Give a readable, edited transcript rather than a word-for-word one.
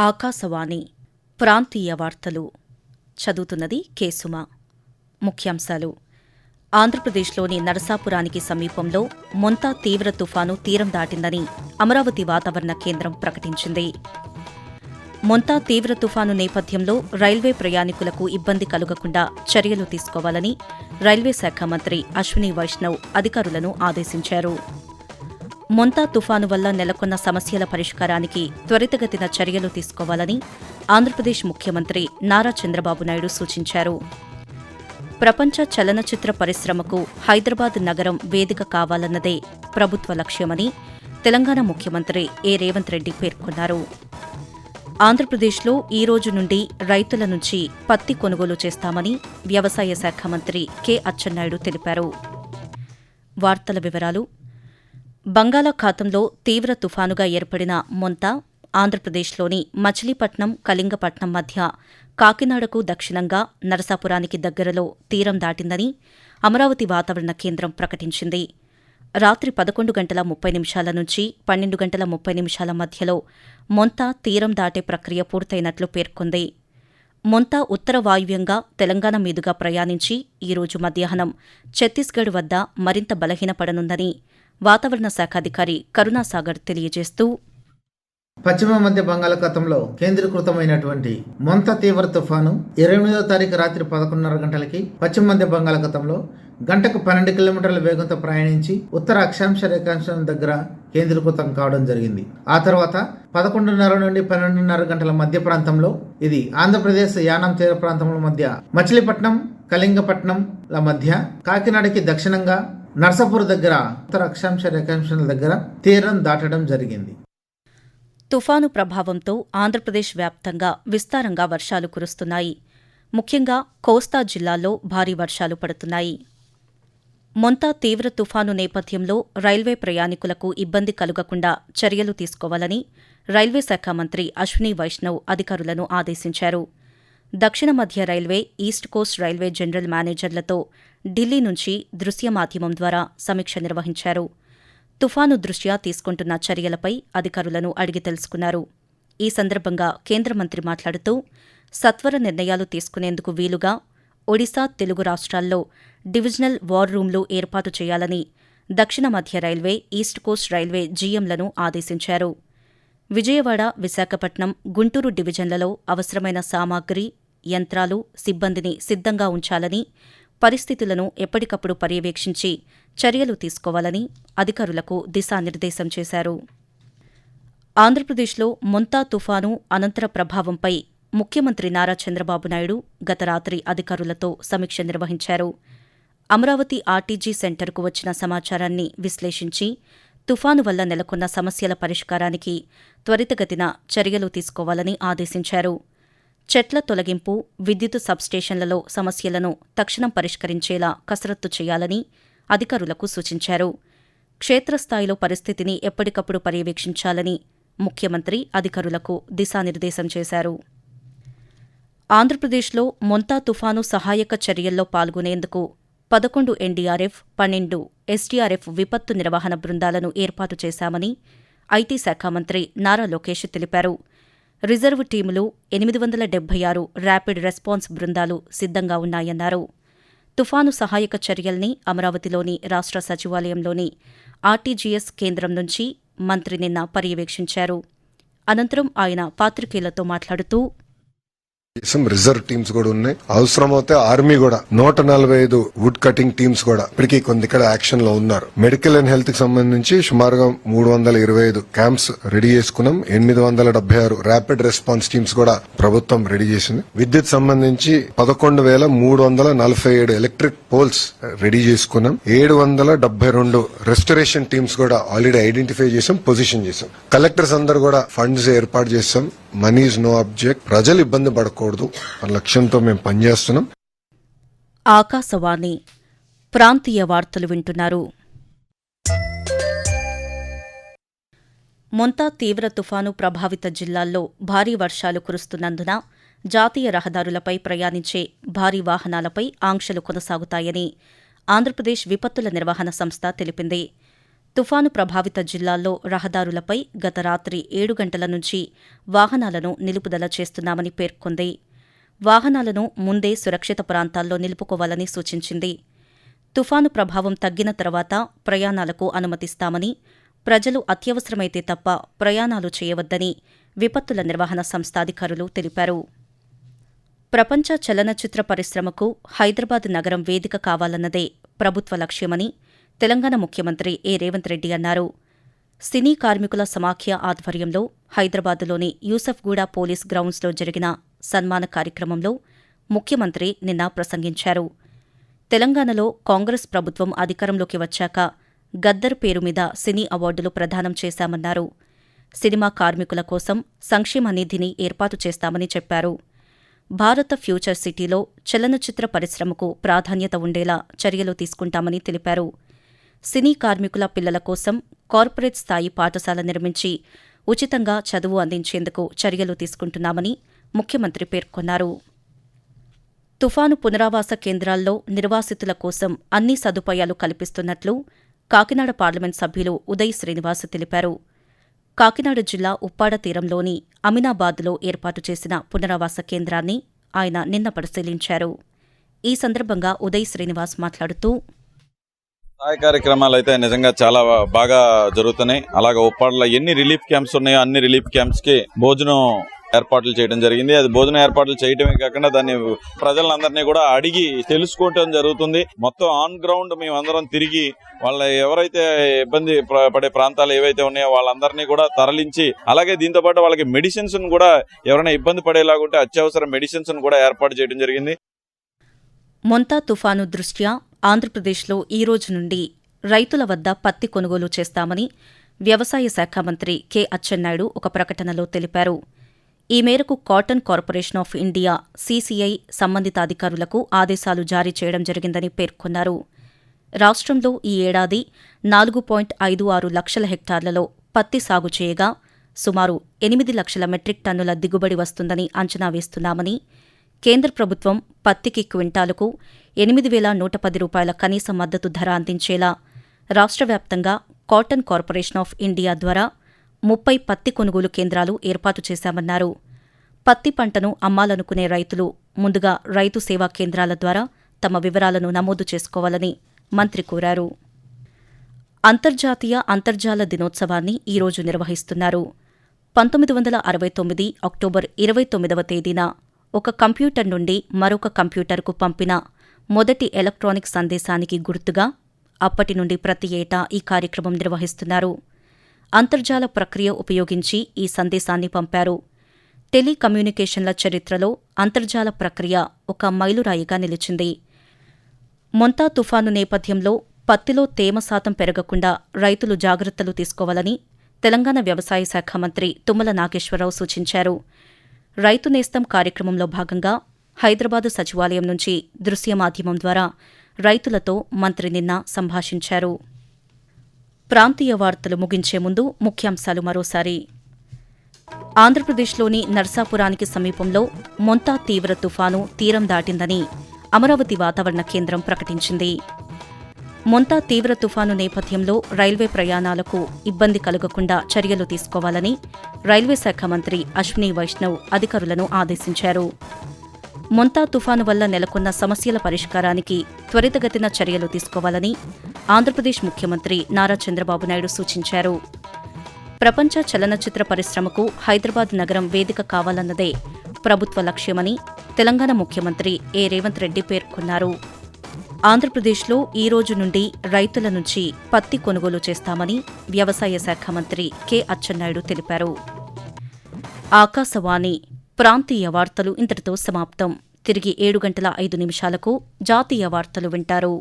ఆకాశవాణి ప్రాంతీయ వార్తలు చదువుతున్నది కేసుమ. ముఖ్యాంశాలు: ఆంధ్రప్రదేశ్లోని నరసాపురానికి సమీపంలో మొంతా తీవ్ర తుఫాను తీరం దాటిందని అమరావతి వాతావరణ కేంద్రం ప్రకటించింది. మొంతా తీవ్ర తుఫాను నేపథ్యంలో రైల్వే ప్రయాణికులకు ఇబ్బంది కలుగకుండా చర్యలు తీసుకోవాలని రైల్వే శాఖ మంత్రి అశ్విని వైష్ణవ్ అధికారులను ఆదేశించారు. మొంతా తుఫాను వల్ల నెలకొన్న సమస్యల పరిష్కారానికి త్వరితగతిన చర్యలు తీసుకోవాలని ఆంధ్రప్రదేశ్ ముఖ్యమంత్రి నారా చంద్రబాబు నాయుడు సూచించారు. ప్రపంచ చలనచిత్ర పరిశ్రమకు హైదరాబాద్ నగరం వేదిక కావాలన్నదే ప్రభుత్వ లక్ష్యమని తెలంగాణ ముఖ్యమంత్రి ఏ రేవంత్ రెడ్డి పేర్కొన్నారు. ఆంధ్రప్రదేశ్లో ఈ రోజు నుండి రైతుల నుంచి పత్తి కొనుగోలు చేస్తామని వ్యవసాయ శాఖ మంత్రి కె అచ్చెన్నాయుడు తెలిపారు. వార్తల వివరాలు: బంగాళాఖాతంలో తీవ్ర తుఫానుగా ఏర్పడిన మొంతా ఆంధ్రప్రదేశ్లోని మచిలీపట్నం, కళింగపట్నం మధ్య కాకినాడకు దక్షిణంగా నరసాపురానికి దగ్గరలో తీరం దాటిందని అమరావతి వాతావరణ కేంద్రం ప్రకటించింది. రాత్రి 11:30 నుంచి 12:30 మధ్యలో మొంతా తీరం దాటే ప్రక్రియ పూర్తయినట్లు పేర్కొంది. మొంతా ఉత్తర వాయువ్యంగా తెలంగాణ మీదుగా ప్రయాణించి ఈరోజు మధ్యాహ్నం ఛత్తీస్గఢ్ వద్ద మరింత బలహీనపడనుందని వాతావరణ శాఖ అధికారి కరుణాసాగర్ తెలియజేస్తూ, పశ్చిమ మధ్య బంగాళాఖాతంలో కేంద్రీకృతమైనటువంటి మొంతా తీవ్ర తుఫాను 28వ తారీఖు రాత్రి 11:30 గంటలకి పశ్చిమ మధ్య బంగాళాఖాతంలో గంటకు 12 కిలోమీటర్ల వేగంతో ప్రయాణించి ఉత్తర అక్షాంశ రేఖాంశం దగ్గర కేంద్రీకృతం కావడం జరిగింది. ఆ తర్వాత 11:30 నుండి 12:30 గంటల మధ్య ప్రాంతంలో ఇది ఆంధ్రప్రదేశ్ యానాం తీర ప్రాంతముల మధ్య మచిలీపట్నం, కళింగపట్నంల మధ్య కాకినాడకి దక్షిణంగా నర్సాపూర్ దగ్గర ఉత్తర అక్షాంశ రేఖాంశాల దగ్గర తీరం దాటడం జరిగింది. తుఫాను ప్రభావంతో ఆంధ్రప్రదేశ్ వ్యాప్తంగా విస్తారంగా వర్షాలు కురుస్తున్నాయి. ముఖ్యంగా కోస్తా జిల్లాల్లో భారీ వర్షాలు పడుతున్నాయి. మొంతా తీవ్ర తుఫాను నేపథ్యంలో రైల్వే ప్రయాణికులకు ఇబ్బంది కలుగకుండా చర్యలు తీసుకోవాలని రైల్వే శాఖ మంత్రి అశ్విని వైష్ణవ్ అధికారులను ఆదేశించారు. దక్షిణ మధ్య railway, east coast railway general మేనేజర్లతో ఢిల్లీ నుంచి దృశ్య మాధ్యమం ద్వారా సమీక్ష నిర్వహించారు. తుఫాను దృష్ట్యా తీసుకుంటున్న చర్యలపై అధికారులను అడిగి తెలుసుకున్నారు. ఈ సందర్భంగా కేంద్ర మంత్రి మాట్లాడుతూ, సత్వర నిర్ణయాలు తీసుకునేందుకు వీలుగా ఒడిశా, తెలుగు రాష్ట్రాల్లో డివిజనల్ వార్ రూంలు ఏర్పాటు చేయాలని దక్షిణ మధ్య రైల్వే, ఈస్ట్ కోస్ట్ రైల్వే జీఎంలను ఆదేశించారు. విజయవాడ, విశాఖపట్నం, గుంటూరు డివిజన్లలో అవసరమైన సామాగ్రి, యంత్రాలు, సిబ్బందిని సిద్ధంగా ఉంచాలని, పరిస్థితులను ఎప్పటికప్పుడు పర్యవేక్షించి చర్యలు తీసుకోవాలని అధికారులకు దిశానిర్దేశం చేశారు. ఆంధ్రప్రదేశ్లో మొంతా తుఫాను అనంతర ప్రభావంపై ముఖ్యమంత్రి నారా చంద్రబాబు నాయుడు గత రాత్రి అధికారులతో సమీక్ష నిర్వహించారు. అమరావతి ఆర్టీజీ సెంటర్కు వచ్చిన సమాచారాన్ని విశ్లేషించి తుఫాను వల్ల నెలకొన్న సమస్యల పరిష్కారానికి త్వరితగతిన చర్యలు తీసుకోవాలని ఆదేశించారు. చెట్ల తొలగింపు, విద్యుత్ సబ్స్టేషన్లలో సమస్యలను తక్షణం పరిష్కరించేలా కసరత్తు చేయాలని అధికారులకు సూచించారు. క్షేత్రస్థాయిలో పరిస్థితిని ఎప్పటికప్పుడు పర్యవేక్షించాలని ముఖ్యమంత్రి అధికారులకు దిశానిర్దేశం చేశారు. ఆంధ్రప్రదేశ్లో మొంతా తుఫాను సహాయక చర్యల్లో పాల్గొనేందుకు 11 ఎన్డీఆర్ఎఫ్, 12 ఎస్డీఆర్ఎఫ్ విపత్తు నిర్వహణ బృందాలను ఏర్పాటు చేశామని ఐటీ శాఖ మంత్రి నారా లోకేష్ తెలిపారు. రిజర్వ్ టీములు, 876 ర్యాపిడ్ రెస్పాన్స్ బృందాలు సిద్ధంగా ఉన్నాయన్నారు. తుఫాను సహాయక చర్యల్ని అమరావతిలోని రాష్ట్ర సచివాలయంలోని ఆర్టీజీఎస్ కేంద్రం నుంచి మంత్రి నిన్న పర్యవేక్షించారు. అనంతరం ఆయన పాత్రికేయులతో మాట్లాడుతూ, రిజర్వ్ టీమ్స్ కూడా ఉన్నాయి. అవసరమైతే ఆర్మీ కూడా 145 వుడ్ కటింగ్ టీమ్స్ కూడా ఇప్పటికీ కొన్ని ఇక్కడ యాక్షన్ లో ఉన్నారు. మెడికల్ అండ్ హెల్త్ కి సంబంధించి సుమారుగా 325 క్యాంప్స్ రెడీ చేసుకున్నాం. 876 ర్యాపిడ్ రెస్పాన్స్ టీమ్స్ కూడా ప్రభుత్వం రెడీ చేసింది. విద్యుత్ సంబంధించి 11,347 ఎలక్ట్రిక్ పోల్స్ రెడీ చేసుకున్నాం. 772 రెస్టరేషన్ టీమ్స్ కూడా ఆల్రెడీ ఐడెంటిఫై చేసాం, పొజిషన్ చేసాం. కలెక్టర్స్ అందరు కూడా ఫండ్స్ ఏర్పాటు చేసాం. మనీ ఇస్ నో ఆబ్జెక్ట్, ప్రజలు ఇబ్బంది పడకూడదు అన్న లక్ష్యంతో మేము పనిచేస్తున్నాం. ఆకాశవాణి ప్రాంతీయ వార్తలు వింటున్నారు. మొంతా తీవ్ర తుఫాను ప్రభావిత జిల్లాల్లో భారీ వర్షాలు కురుస్తున్నందున జాతీయ రహదారులపై ప్రయాణించే భారీ వాహనాలపై ఆంక్షలు కొనసాగుతాయని ఆంధ్రప్రదేశ్ విపత్తుల నిర్వహణ సంస్థ తెలిపింది. తుఫాను ప్రభావిత జిల్లాల్లో రహదారులపై గత రాత్రి 7 గంటల నుంచి వాహనాలను నిలుపుదల చేస్తున్నామని పేర్కొంది. వాహనాలను ముందే సురక్షిత ప్రాంతాల్లో నిలుపుకోవాలని సూచించింది. తుఫాను ప్రభావం తగ్గిన తర్వాత ప్రయాణాలకు అనుమతిస్తామని, ప్రజలు అత్యవసరమైతే తప్ప ప్రయాణాలు చేయవద్దని విపత్తుల నిర్వహణ సంస్థ అధికారులు తెలిపారు. ప్రపంచ చలనచిత్ర పరిశ్రమకు హైదరాబాద్ నగరం వేదిక కావాలన్నదే ప్రభుత్వ లక్ష్యమని తెలంగాణ ముఖ్యమంత్రి ఏ రేవంత్ రెడ్డి అన్నారు. సినీ కార్మికుల సమాఖ్య ఆధ్వర్యంలో హైదరాబాద్లోని యూసఫ్గూడ పోలీస్ గ్రౌండ్స్లో జరిగిన సన్మాన కార్యక్రమంలో ముఖ్యమంత్రి నిన్న ప్రసంగించారు. తెలంగాణలో కాంగ్రెస్ ప్రభుత్వం అధికారంలోకి వచ్చాక గద్దర్ పేరు మీద సినీ అవార్డులు ప్రదానం చేశామన్నారు. సినిమా కార్మికుల కోసం సంక్షేమ నిధిని ఏర్పాటు చేస్తామని చెప్పారు. భారత ఫ్యూచర్ సిటీలో చలనచిత్ర పరిశ్రమకు ప్రాధాన్యత ఉండేలా చర్యలు తీసుకుంటామని తెలిపారు. సినీ కార్మికుల పిల్లల కోసం కార్పొరేట్ స్థాయి పాఠశాల నిర్మించి ఉచితంగా చదువు అందించేందుకు చర్యలు తీసుకుంటున్నామని ముఖ్యమంత్రి పేర్కొన్నారు. తుఫాను పునరావాస కేంద్రాల్లో నిర్వాసితుల కోసం అన్ని సదుపాయాలు కల్పిస్తున్నట్లు కాకినాడ పార్లమెంట్ సభ్యులు ఉదయ్ శ్రీనివాస్ తెలిపారు. కాకినాడ జిల్లా ఉప్పాడ తీరంలోని అమినాబాద్లో ఏర్పాటు చేసిన పునరావాస కేంద్రాన్ని ఆయన నిన్న పరిశీలించారు. ఈ సందర్భంగా ఉదయ్ శ్రీనివాస్ మాట్లాడుతూ, సహాయ కార్యక్రమాలు అయితే నిజంగా చాలా బాగా జరుగుతున్నాయి. అలాగే ఉప్పాడలో ఎన్ని రిలీఫ్ క్యాంప్స్ ఉన్నాయో అన్ని రిలీఫ్ క్యాంప్స్ కి భోజనం ఏర్పాట్లు చేయడం జరిగింది. అది భోజనం ఏర్పాట్లు చేయడమే కాకుండా దాన్ని ప్రజలందరినీ కూడా అడిగి తెలుసుకోవటం జరుగుతుంది. మొత్తం ఆన్ గ్రౌండ్ మేమందరం తిరిగి వాళ్ళ ఎవరైతే ఇబ్బంది పడే ప్రాంతాలు ఏవైతే ఉన్నాయో వాళ్ళందరినీ కూడా తరలించి, అలాగే దీంతో పాటు వాళ్ళకి మెడిసిన్స్ కూడా ఎవరైనా ఇబ్బంది పడేలాగుంటే అత్యవసర మెడిసిన్స్ కూడా ఏర్పాటు చేయడం జరిగింది. మొంతా తుఫాను దృష్ట్యా ఆంధ్రప్రదేశ్లో ఈ రోజు నుండి రైతుల వద్ద పత్తి కొనుగోలు చేస్తామని వ్యవసాయ శాఖ మంత్రి కె అచ్చెన్నాయుడు ఒక ప్రకటనలో తెలిపారు. ఈ మేరకు cotton corporation of India CCI సంబంధిత అధికారులకు ఆదేశాలు జారీ చేయడం జరిగిందని పేర్కొన్నారు. రాష్ట్రంలో ఈ ఏడాది 4.56 లక్షల హెక్టార్లలో పత్తి సాగు చేయగా సుమారు 8 లక్షల మెట్రిక్ టన్నుల దిగుబడి వస్తుందని అంచనా వేస్తున్నామని, కేంద్ర ప్రభుత్వం పత్తికి క్వింటాలుకు 8,110 రూపాయల కనీస మద్దతు ధర అందించేలా రాష్ట్ర వ్యాప్తంగా కాటన్ కార్పొరేషన్ ఆఫ్ ఇండియా ద్వారా 30 పత్తి కొనుగోలు కేంద్రాలు ఏర్పాటు చేశామన్నారు. పత్తి పంటను అమ్మాలనుకునే రైతులు ముందుగా రైతు సేవా కేంద్రాల ద్వారా తమ వివరాలను నమోదు చేసుకోవాలని మంత్రి కోరారు. అంతర్జాతీయ అంతర్జాల దినోత్సవాన్ని ఈరోజు నిర్వహిస్తున్నారు. 1969 అక్టోబర్ 29వ తేదీన ఒక కంప్యూటర్ నుండి మరొక కంప్యూటర్కు పంపిన మొదటి ఎలక్ట్రానిక్ సందేశానికి గుర్తుగా అప్పటి నుండి ప్రతి ఏటా ఈ కార్యక్రమం నిర్వహిస్తున్నారు. అంతర్జాల ప్రక్రియ ఉపయోగించి ఈ సందేశాన్ని పంపారు. టెలికమ్యూనికేషన్ల చరిత్రలో అంతర్జాల ప్రక్రియ ఒక మైలురాయిగా నిలిచింది. మొంతా తుఫాను నేపథ్యంలో పత్తిలో తేమ శాతం పెరగకుండా రైతులు జాగ్రత్తలు తీసుకోవాలని తెలంగాణ వ్యవసాయ శాఖ మంత్రి తుమ్మల నాగేశ్వరరావు సూచించారు. రైతు నేస్తం కార్యక్రమంలో భాగంగా హైదరాబాద్ సచివాలయం నుంచి దృశ్య మాధ్యమం ద్వారా రైతులతో మంత్రి నిన్న సంభాషించారు. ప్రాంతీయ వార్తలు ముగించే ముందు ముఖ్యాంశాలు మరోసారి. ఆంధ్రప్రదేశ్లోని నర్సాపురానికి సమీపంలో మొంతా తీవ్ర తుఫాను తీరం దాటిందని అమరావతి వాతావరణ కేంద్రం ప్రకటించింది. మొంతా తీవ్ర తుఫాను నేపథ్యంలో రైల్వే ప్రయాణాలకు ఇబ్బంది కలగకుండా చర్యలు తీసుకోవాలని రైల్వే శాఖ మంత్రి అశ్విని వైష్ణవ్ అధికారులను ఆదేశించారు. మొంతా తుఫాను వల్ల నెలకొన్న సమస్యల పరిష్కారానికి త్వరితగతిన చర్యలు తీసుకోవాలని ఆంధ్రప్రదేశ్ ముఖ్యమంత్రి నారా చంద్రబాబు నాయుడు సూచించారు. ప్రపంచ చలనచిత్ర పరిశ్రమకు హైదరాబాద్ నగరం వేదిక కావాలన్నదే ప్రభుత్వ లక్ష్యమని తెలంగాణ ముఖ్యమంత్రి ఏ రేవంత్ రెడ్డి పేర్కొన్నారు. ఆంధ్రప్రదేశ్లో ఈ రోజు నుండి రైతుల నుంచి పత్తి కొనుగోలు చేస్తామని వ్యవసాయ శాఖ మంత్రి కె అచ్చెన్నాయుడు తెలిపారు. ఆకాశవాణి ప్రాంతీయ వార్తలు ఇంతటితో సమాప్తం. తిరిగి 7 గంటల 5 నిమిషాలకు జాతీయ వార్తలు వింటారు.